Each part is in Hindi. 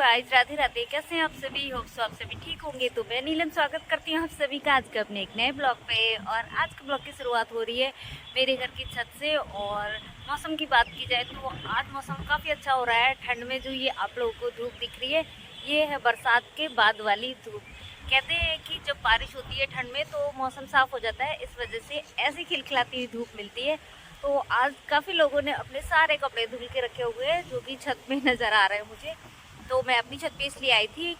गाइस, राधे राधे। कैसे हैं आप सभी? होप सो आप सभी ठीक होंगे। तो मैं नीलम स्वागत करती हूँ आप सभी का आज के अपने एक नए ब्लॉग पे। और आज के ब्लॉग की शुरुआत हो रही है मेरे घर की छत से। और मौसम की बात की जाए तो आज मौसम काफ़ी अच्छा हो रहा है। ठंड में जो ये आप लोगों को धूप दिख रही है, ये है बरसात के बाद वाली धूप। कहते हैं कि जब बारिश होती है ठंड में तो मौसम साफ़ हो जाता है, इस वजह से ऐसी खिलखिलाती हुई धूप मिलती है। तो आज काफ़ी लोगों ने अपने सारे कपड़े धुल के रखे हुए हैं, जो कि छत में नज़र आ रहे हैं मुझे। तो मैं अपनी छत पे इसलिए आई थी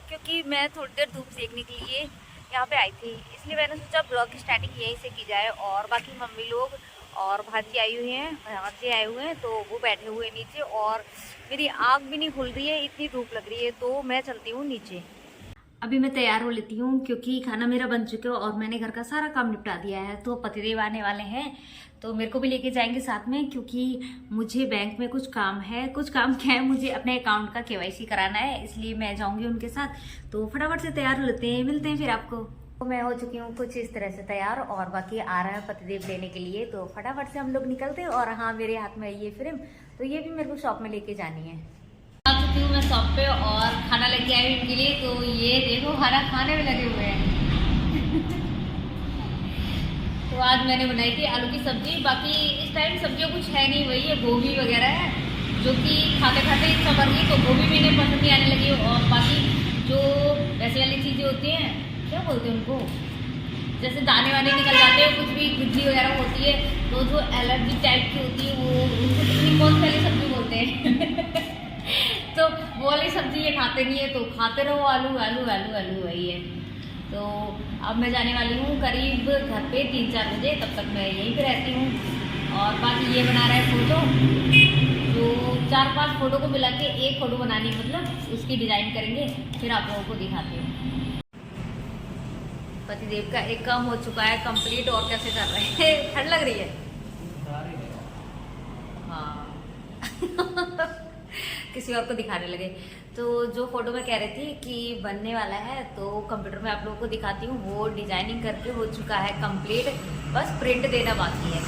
क्योंकि मैं थोड़ी देर धूप सेकने के लिए यहाँ पे आई थी, इसलिए मैंने सोचा ब्लॉग की स्टार्टिंग यहीं से की जाए। और बाकी मम्मी लोग और भाजी आई हुई हैं, भाजी आए हुए हैं, तो वो बैठे हुए हैं नीचे। और मेरी आँख भी नहीं खुल रही है, इतनी धूप लग रही है, तो मैं चलती हूँ नीचे। अभी मैं तैयार हो लेती हूँ क्योंकि खाना मेरा बन चुका है और मैंने घर का सारा काम निपटा दिया है। तो पतिदेव आने वाले हैं तो मेरे को भी लेके जाएंगे साथ में, क्योंकि मुझे बैंक में कुछ काम है। कुछ काम क्या है, मुझे अपने अकाउंट का केवाईसी कराना है, इसलिए मैं जाऊंगी उनके साथ। तो फटाफट से तैयार हो लेते हैं, मिलते हैं फिर आपको। तो मैं हो चुकी हूँ कुछ इस तरह से तैयार, और बाकी आ रहा है पतिदेव लेने के लिए। तो फटाफट से हम लोग निकलते हैं। और हाँ, मेरे हाथ में ये फ्रेम, तो ये भी मेरे को शॉप में लेके जानी है। आ चुकी हूँ मैं शॉप पे और खाना लेके आई हूँ इनके लिए। तो ये देखो, खाना खाने में लगे हुए हैं। तो आज मैंने बनाई थी आलू की सब्जी। बाकी इस टाइम सब्जियों कुछ है नहीं, वही है गोभी वगैरह है, जो कि खाते खाते इच्छा बन गई, तो गोभी भी इन्हें पसंद नहीं आने लगी। और बाकी जो वैसे वाली चीज़ें होती हैं, क्या बोलते हैं उनको, जैसे दाने वाने निकल जाते हैं, कुछ भी गुज्जी वगैरह होती है, तो जो एलर्जी टाइप की होती है, वो उनको कितनी बहुत पहले सब्जी बोलते हैं। तो वो वाली सब्जी ये खाते नहीं है, तो खाते रहो आलू आलू आलू आलू, वही है। तो अब मैं जाने वाली हूँ करीब घर पे 3-4 बजे, तब तक मैं यहीं पे रहती हूँ। और बाकी ये बना रहा है फ़ोटो, तो 4-5 फ़ोटो को मिला के एक फ़ोटो बनानी, मतलब उसकी डिज़ाइन करेंगे, फिर आप लोगों को दिखाते हैं। पतिदेव का एक काम हो चुका है कंप्लीट, और कैसे कर रहे हैं? ठंड लग रही है। हाँ। किसी और को दिखाने लगे। तो जो फोटो मैं कह रही थी कि बनने वाला है, तो कंप्यूटर में आप लोगों को दिखाती हूँ। वो डिजाइनिंग करके हो चुका है कंप्लीट, बस प्रिंट देना बाकी है।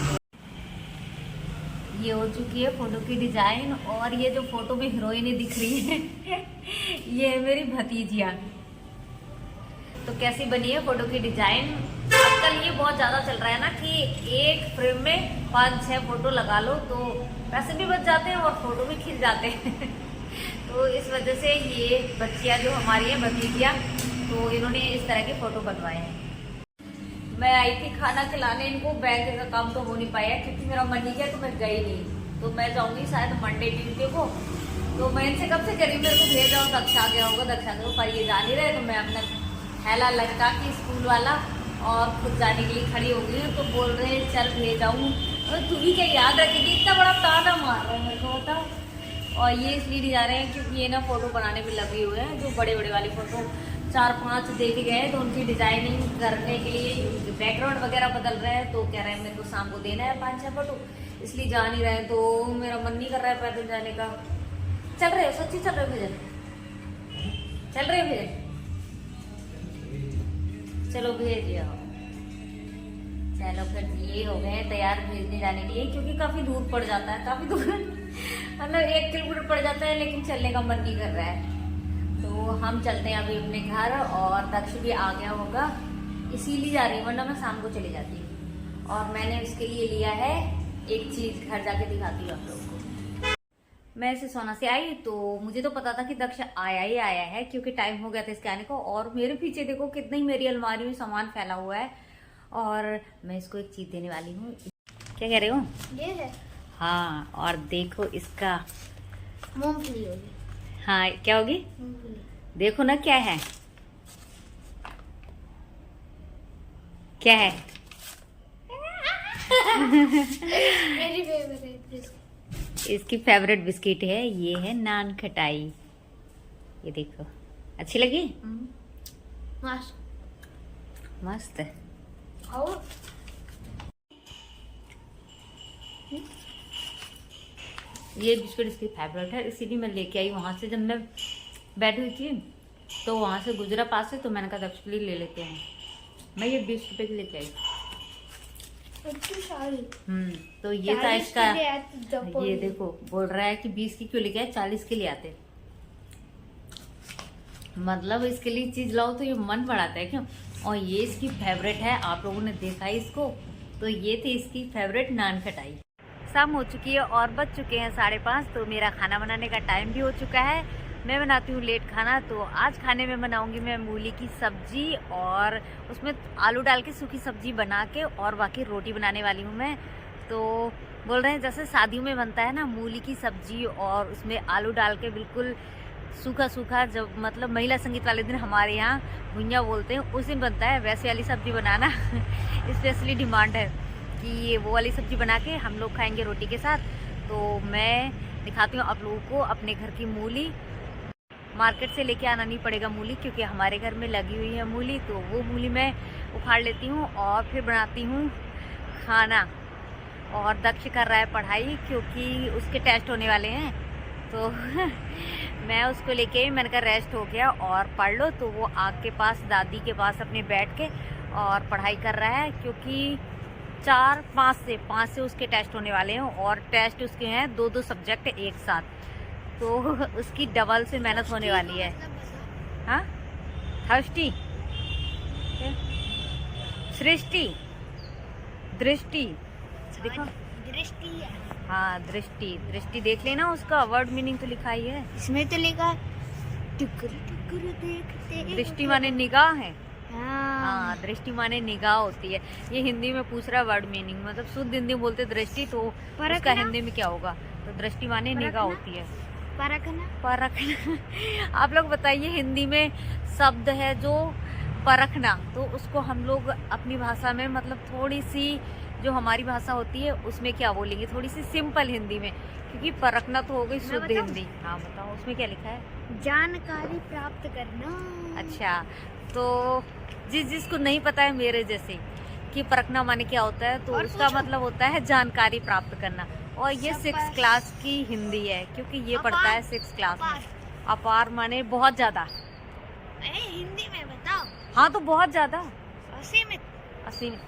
ये हो चुकी है फोटो की डिजाइन। और ये जो फोटो में हीरोइन दिख रही है ये है मेरी भतीजिया। तो कैसी बनी है फोटो की डिजाइन? आजकल ये बहुत ज्यादा चल रहा है ना कि एक फ्रेम में 5-6 फोटो लगा लो, तो पैसे भी बच जाते हैं और फोटो भी खिंच जाते हैं। तो इस वजह से ये बच्चियां जो हमारी है, भतीजियां, तो इन्होंने इस तरह के फोटो बनवाए हैं। मैं आई थी खाना खिलाने इनको, बैंक का काम तो हो नहीं पाया क्योंकि मेरा मन नहीं किया, तो मैं गई नहीं। तो मैं जाऊंगी शायद मंडे ट्यूजडे को। तो मैं इनसे कब से करीब मेरे को भेजा हूँ, दक्षा गया होगा, दक्षा को, पर ये जा नहीं रहे। तो मैं अपना थैला लटका के स्कूल वाला और खुद जाने के लिए खड़ी हो गई हूँ। तो बोल रहे हैं चल भेजाऊँ, और तू भी क्या याद रखेगी? इतना बड़ा ताना मार रहा है मेरे को, बताओ। और ये इसलिए नहीं जा रहे हैं क्योंकि ये ना फोटो बनाने में लगे हुए हैं, जो बड़े बड़े वाली फोटो 4-5 देखे गए, तो उनकी डिजाइनिंग करने के लिए बैकग्राउंड वगैरह बदल रहे हैं। तो कह रहे हैं मेरे को शाम को देना है 5-6 फोटो, इसलिए जा नहीं रहे हैं। तो मेरा मन नहीं कर रहा है पैदल जाने का। चल रहे हो? सच्ची चल रहे हो भैया? चल रहे हो भैया? चलो भेजिए। चलो फिर ये हो गए तैयार भेजने जाने के लिए, क्योंकि काफी दूर पड़ जाता है, काफी दूर मतलब 1 किलोमीटर पड़ जाता है, लेकिन चलने का मन नहीं कर रहा है। तो हम चलते हैं अभी अपने घर। और दक्ष भी आ गया होगा, इसीलिए जा रही हूँ, वरना मैं शाम को चली जाती हूँ। और मैंने उसके लिए लिया है एक चीज, घर जाके दिखाती हूँ आप लोगों को। मैं ऐसे सोना से आई तो मुझे तो पता था कि दक्ष आया ही आया है, क्योंकि टाइम हो गया था इसके आने को। और मेरे पीछे देखो कितना ही मेरी अलमारी में सामान फैला हुआ है। और मैं इसको एक चीज देने वाली हूँ। क्या कह रहे हो? ये है। हाँ, और देखो इसका मूंगफली होगी। हाँ, क्या होगी? मूंगफली। देखो ना क्या है, क्या है? मेरी फेवरेट। इसकी फेवरेट बिस्किट है, ये है नान खटाई। ये देखो, अच्छी लगी? मस्त मस्त है। और ये बिस्किट इसकी फेवरेट है, इसीलिए मैं लेके आई वहां से। जब मैं बैठी हुई थी तो वहां से गुजरा पास से, तो मैंने कहा दक्ष के लिए ले लेते हैं। मैं ये 20 रुपए की लेके आई। तो ये था इसका। ये देखो बोल रहा है कि 20 की क्यों लेके आए, 40 के लिए आते। मतलब इसके लिए चीज लाओ तो ये मन बढ़ाता है क्यों। और ये इसकी फेवरेट है, आप लोगों ने देखा है इसको, तो ये थी इसकी फेवरेट नान खटाई। शाम हो चुकी है और बज चुके हैं 5:30, तो मेरा खाना बनाने का टाइम भी हो चुका है। मैं बनाती हूँ लेट खाना, तो आज खाने में बनाऊंगी मैं मूली की सब्जी और उसमें आलू डाल के सूखी सब्जी बना के और बाकी रोटी बनाने वाली हूँ मैं। तो बोल रहे हैं जैसे शादियों में बनता है ना मूली की सब्जी और उसमें आलू डाल के बिल्कुल सूखा सूखा, जब मतलब महिला संगीत वाले दिन हमारे यहाँ भुंजा बोलते हैं उस दिन बनता है, वैसे वाली सब्जी बनाना स्पेशली डिमांड है कि ये वो वाली सब्जी बना के हम लोग खाएंगे रोटी के साथ। तो मैं दिखाती हूँ आप लोगों को अपने घर की मूली। मार्केट से लेके आना नहीं पड़ेगा मूली, क्योंकि हमारे घर में लगी हुई है मूली, तो वो मूली मैं उखाड़ लेती हूँ और फिर बनाती हूँ खाना। और दक्ष कर रहा है पढ़ाई क्योंकि उसके टेस्ट होने वाले हैं, तो मैं उसको लेके मैंने कहा रेस्ट हो गया और पढ़ लो, तो वो आग के पास दादी के पास अपने बैठ के और पढ़ाई कर रहा है, क्योंकि 5 से उसके टेस्ट होने वाले हैं और टेस्ट उसके हैं 2 सब्जेक्ट एक साथ, तो उसकी डबल से मेहनत होने वाली है। हाँ, थर्स्टी, सृष्टि, दृष्टि, देखो दृष्टि है। हाँ दृष्टि, दृष्टि देख लेना, उसका वर्ड मीनिंग तो लिखा ही है। इसमें तो लिखा है टुकुर टुकुर देखते। दृष्टि माने निगाह है। हाँ। हाँ, दृष्टि माने निगाह होती है। ये हिंदी में पूछ रहा वर्ड मीनिंग, मतलब शुद्ध हिंदी में बोलते दृष्टि, तो उसका हिंदी में क्या होगा, तो दृष्टि माने निगाह होती है। परखना। परखना आप लोग बताइए, हिंदी में शब्द है जो परखना, तो उसको हम लोग अपनी भाषा में मतलब थोड़ी सी जो हमारी भाषा होती है उसमें क्या बोलेंगे, थोड़ी सी सिंपल हिंदी में, क्योंकि परखना तो हो गई शुद्ध हिंदी। हाँ बताओ, उसमें क्या लिखा है? जानकारी प्राप्त करना। अच्छा, तो जिसको नहीं पता है मेरे जैसे कि परखना माने क्या होता है, तो उसका मतलब होता है जानकारी प्राप्त करना। और ये 6th क्लास की हिंदी है, क्योंकि ये पढ़ता है 6th क्लास में। अपार माने बहुत ज्यादा। हिंदी में बताओ। हाँ, तो बहुत ज्यादा। असीमित। असीमित।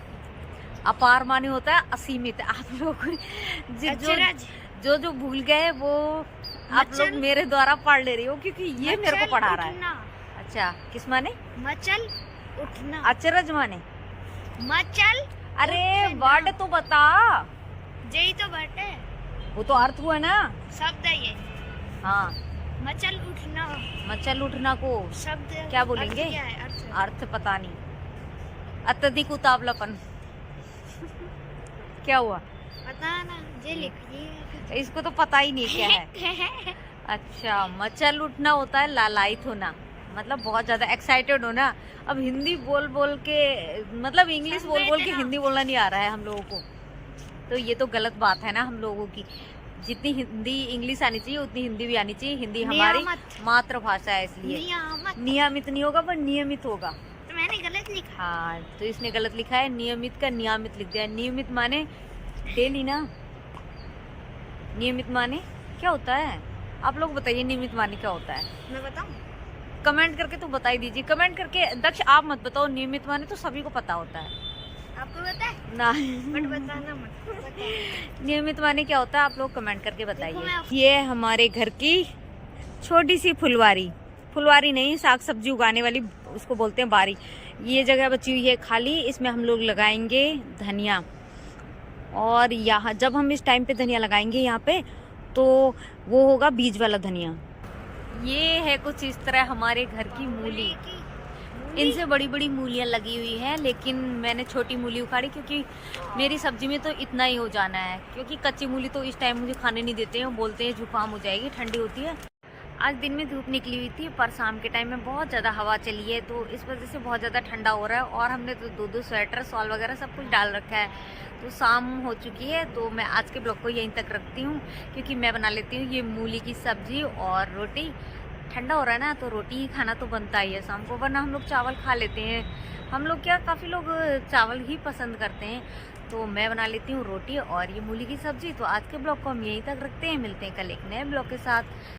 अपार माने होता है असीमित। आप लोग जो भूल गए वो आप लोग मेरे द्वारा पढ़ ले रही हो, क्योंकि ये मेरे को पढ़ा रहा है। अच्छा, किस माने? मचल उठना। अचरज माने? मचल। अरे वर्ड तो बता। यही तो वर्ड है, वो तो अर्थ हुआ ना, शब्द है ये। हाँ, मचल उठना। मचल उठना को शब्द क्या बोलेंगे? अर्थ पता नहीं। अत्यधिक उतावलापन। क्या हुआ पता ना, ये लिखिए। इसको तो पता ही नहीं क्या है। अच्छा, मचल उठना होता है लालायित होना, मतलब बहुत ज्यादा एक्साइटेड होना। अब हिंदी बोल बोल के, मतलब इंग्लिश बोल बोल के हिंदी बोलना नहीं आ रहा है हम लोगों को, तो ये तो गलत बात है ना हम लोगों की। जितनी हिंदी इंग्लिश आनी चाहिए उतनी हिंदी भी आनी चाहिए। हिंदी हमारी मातृभाषा है, इसलिए नियमित नहीं होगा पर नियमित होगा। तो मैंने गलत लिखा। हाँ, तो इसने गलत लिखा है, नियमित का नियमित लिख दिया। नियमित माने डेली ना, नियमित माने क्या होता है? आप लोग बताइए नियमित माने क्या होता है? मैं बताऊं? कमेंट करके तो बता ही दीजिए। कमेंट करके, दक्ष आप मत बताओ, नियमित माने तो सभी को पता होता है। आपको पता है? ना बट बताना मत। नियमित माने क्या होता है आप लोग कमेंट करके बताइए। ये हमारे घर की छोटी सी फुलवारी, फुलवारी नहीं, साग सब्जी उगाने वाली उसको बोलते हैं बारी। ये जगह बची हुई है खाली, इसमें हम लोग लगाएंगे धनिया। और यहाँ जब हम इस टाइम पे धनिया लगाएंगे यहाँ पे, तो वो होगा बीज वाला धनिया। ये है कुछ इस तरह हमारे घर की मूली। इनसे बड़ी बड़ी मूलियाँ लगी हुई हैं, लेकिन मैंने छोटी मूली उखाड़ी क्योंकि मेरी सब्जी में तो इतना ही हो जाना है, क्योंकि कच्ची मूली तो इस टाइम मुझे खाने नहीं देते हैं, वो बोलते हैं जुकाम हो जाएगी, ठंडी होती है। आज दिन में धूप निकली हुई थी, पर शाम के टाइम में बहुत ज़्यादा हवा चली है, तो इस वजह से बहुत ज़्यादा ठंडा हो रहा है। और हमने तो 2 स्वेटर, शॉल वगैरह सब कुछ डाल रखा है। तो शाम हो चुकी है, तो मैं आज के ब्लॉग को यहीं तक रखती हूँ, क्योंकि मैं बना लेती हूँ ये मूली की सब्जी और रोटी। ठंडा हो रहा है ना, तो रोटी ही खाना तो बनता ही है शाम को, वरना हम लोग चावल खा लेते हैं। हम लोग क्या, काफ़ी लोग चावल ही पसंद करते हैं, तो मैं बना लेती हूँ रोटी और ये मूली की सब्जी। तो आज के ब्लॉग को हम यहीं तक रखते हैं, मिलते हैं कल एक नए ब्लॉग के साथ।